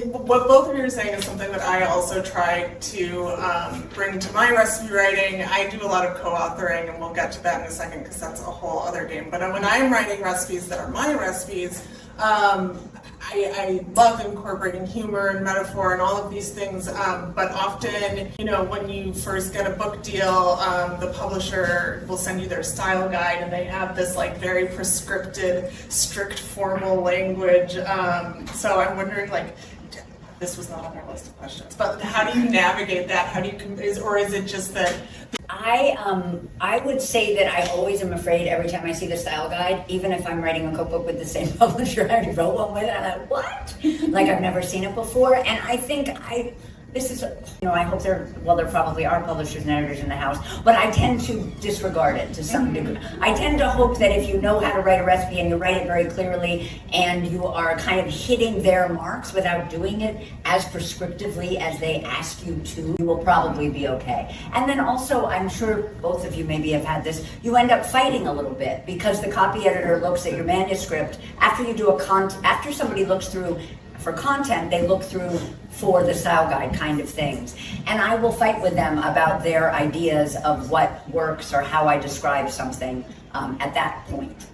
what both of you are saying is something that I also try to bring to my recipe writing. I do a lot of co-authoring, and we'll get to that in a second because that's a whole other game. But when I'm writing recipes that are my recipes, I love incorporating humor and metaphor and all of these things, but often, when you first get a book deal, the publisher will send you their style guide, and they have this like very prescripted, strict formal language. So I'm wondering, this was not on our list of questions, but how do you navigate that? How do you, or is it just that? I would say that I always am afraid every time I see the style guide, even if I'm writing a cookbook with the same publisher I already wrote one with, I'm like, what? Like I've never seen it before. And I think this is, I hope there probably are publishers and editors in the house, but I tend to disregard it to some degree. I tend to hope that if you know how to write a recipe and you write it very clearly and you are kind of hitting their marks without doing it as prescriptively as they ask you to, you will probably be okay. And then also, I'm sure both of you maybe have had this, you end up fighting a little bit because the copy editor looks at your manuscript after you do after somebody looks through for content, they look through for the style guide kind of things. And I will fight with them about their ideas of what works or how I describe something at that point.